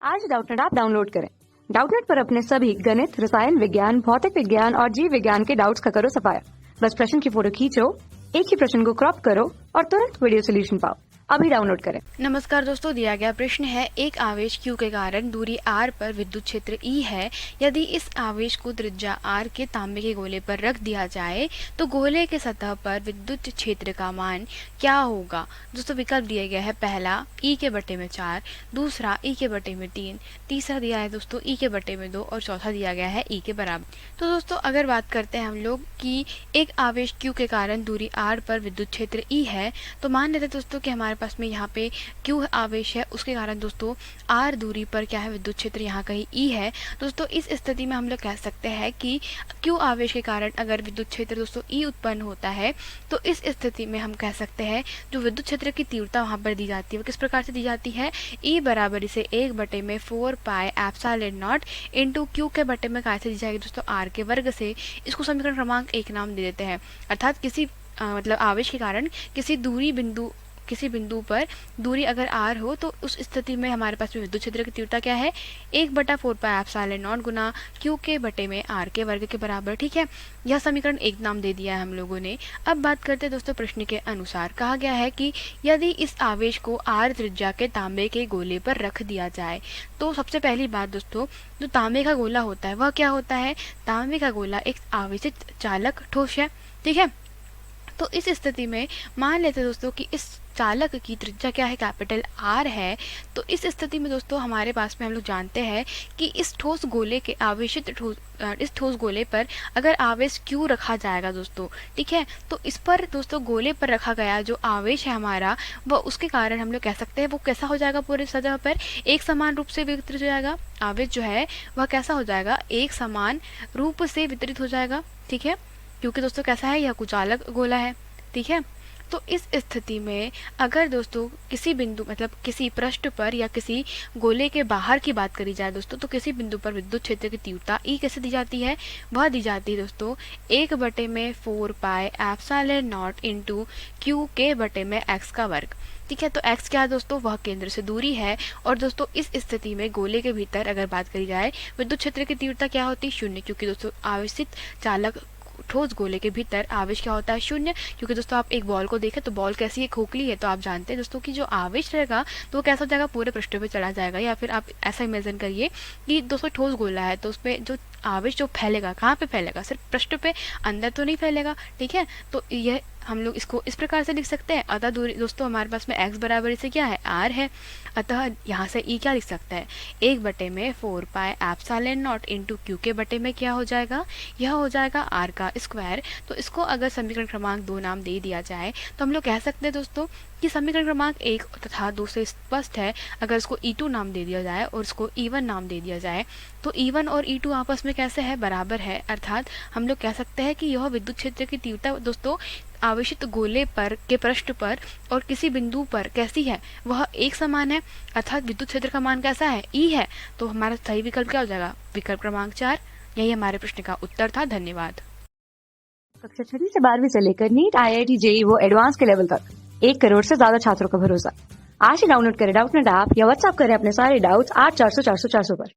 आज Doubtnut app download करें। Doubtnut पर अपने सभी गणित, रसायन विज्ञान, भौतिक विज्ञान और जीव विज्ञान के डाउट्स का करो सफाया। बस प्रश्न की फोटो खींचो, एक ही प्रश्न को क्रॉप करो और तुरंत वीडियो सोल्यूशन पाओ। अभी डाउनलोड करें। नमस्कार दोस्तों, दिया गया प्रश्न है, एक आवेश Q के कारण दूरी r पर विद्युत क्षेत्र E है। यदि इस आवेश को त्रिज्या r के तांबे के गोले पर रख दिया जाए तो गोले के सतह पर विद्युत क्षेत्र का मान क्या होगा। दोस्तों विकल्प दिया गया है, पहला E के बटे में 4, दूसरा E के बटे में 3, तीसरा दिया है दोस्तों E के बटे में 2 और चौथा दिया गया है E के बराबर। तो दोस्तों अगर बात करते हैं हम लोग कि एक आवेश Q के कारण दूरी r पर विद्युत क्षेत्र E है, तो मान लेते दोस्तों कि हमारे पास में यहाँ पे Q आवेश है, उसके कारण दोस्तों R दूरी पर क्या है, विद्युत क्षेत्र यहाँ कहीं E है। दोस्तों इस स्थिति में हम लोग कह सकते हैं कि Q आवेश के कारण अगर विद्युत क्षेत्र दोस्तों E उत्पन्न होता है, तो इस स्थिति में हम कह सकते हैं जो विद्युत क्षेत्र की तीव्रता वहाँ पर दी जाती है वो किस प्रकार से दी जाती है, E बराबर इसे 1/4 pi epsilon not into Q के बटे में कैसे दी जाएगी दोस्तों, R के वर्ग से। इसको समीकरण क्रमांक 1 नाम दे देते हैं। अर्थात किसी मतलब आवेश के कारण किसी बिंदु पर दूरी अगर r हो तो उस स्थिति में हमारे पास में विद्युत क्षेत्र की तीव्रता क्या है, 1/4 pi epsilon not Guna Q के बटे में r के वर्ग के बराबर। ठीक है, यह समीकरण 1 नाम दे दिया है हम लोगों ने। अब बात करते हैं दोस्तों प्रश्न के अनुसार, कहा गया है कि यदि इस आवेश को r त्रिज्या के तांबे के गोले पर रख दिया जाए, तो सबसे पहली बात दोस्तों, जो तांबे का गोला होता है वह क्या होता है, तांबे का गोला एक आवेशित चालक ठोस है। ठीक है, तो इस स्थिति में मान लेते दोस्तों कि इस चालक की त्रिज्या क्या है, कैपिटल R है। तो इस स्थिति में दोस्तों हमारे पास में हम लोग जानते हैं कि इस ठोस गोले के इस ठोस गोले पर अगर आवेश Q रखा जाएगा दोस्तों, ठीक है, तो इस पर दोस्तों गोले पर रखा गया जो आवेश है हमारा, वह उसके कारण हम लोग कह सकते हैं वो कैसा हो जाएगा, पूरे सतह पर एक समान रूप से वितरित हो जाएगा। आवेश जो है वह कैसा हो जाएगा, एक समान रूप से वितरित हो जाएगा। ठीक है, क्योंकि दोस्तों कैसा है, यह कुचालक गोला है। ठीक है, तो इस स्थिति में अगर दोस्तों किसी बिंदु मतलब किसी पृष्ठ पर या किसी गोले के बाहर की बात करी जाए दोस्तों, तो किसी बिंदु पर विद्युत क्षेत्र की तीव्रता E कैसे दी जाती है, वह दी जाती है दोस्तों 1/4 pi epsilon not into Q के बटे में x का वर्ग। ठीक है, तो x क्या है दोस्तों, वह केंद्र से दूरी है। और दोस्तों इस स्थिति में गोले के भीतर अगर बात करी जाए विद्युत क्षेत्र की तीव्रता क्या होती है, 0, क्योंकि दोस्तों आवेशित चालक ठोस गोले के भीतर आवेश क्या होता है, 0। क्योंकि दोस्तों आप एक बॉल को देखें तो बॉल कैसी है, खोखली है, तो आप जानते हैं दोस्तों कि जो आवेश रहेगा तो वो कैसा हो जाएगा, पूरे पृष्ठ पे चला जाएगा। या फिर आप ऐसा इमेजिन करिए कि दोस्तों ठोस गोला है, तो उसपे जो आवेश जो फैलेगा, कहाँ पे फैलेगा, सिर्फ पृष्ठ पे, अंदर तो नहीं फैलेगा। ठीक है, तो यह हम लोग इसको इस प्रकार से लिख सकते हैं। अतः दूरी दोस्तों हमारे पास में x बराबर इसे क्या है, r है। अतः यहाँ से E क्या लिख सकता है, 1/4 pi epsilon not into Q के बटे में क्या हो जाएगा, यह हो जाएगा r का स्क्वायर। तो इसको अगर समीकरण क्रमांक 2 नाम दे दिया जाए तो हम लोग कह सकते हैं दोस्तों कि समीकरण क्रमांक 1 तथा 2 से स्पष्ट है। अगर इसको E2 नाम दे दिया जाए और इसको E1 नाम दे दिया जाए तो E1 और E2 आपस में कैसे है, बराबर है। अर्थात हम लोग कह सकते हैं कि यह विद्युत क्षेत्र की तीव्रता दोस्तों आवेशित गोले पर के पृष्ठ पर और किसी बिंदु पर कैसी है, वह एक समान है। अर्थात विद्युत क्षेत्र का मान कैसा है, E है। तो हमारा सही विकल्प क्या हो जाएगा, विकल्प क्रमांक 4। यही हमारे प्रश्न का उत्तर था। धन्यवाद। कक्षा 6 से 12वीं से लेकर नीट, IIT, JEE वो एडवांस के लेवल तक 1 करोड़ से ज्यादा छात्रों का भरोसा। आज ही डाउनलोड करें डाउटनेट ऐप या व्हाट्सएप करें अपने सारे डाउट्स 8400 400 400 पर।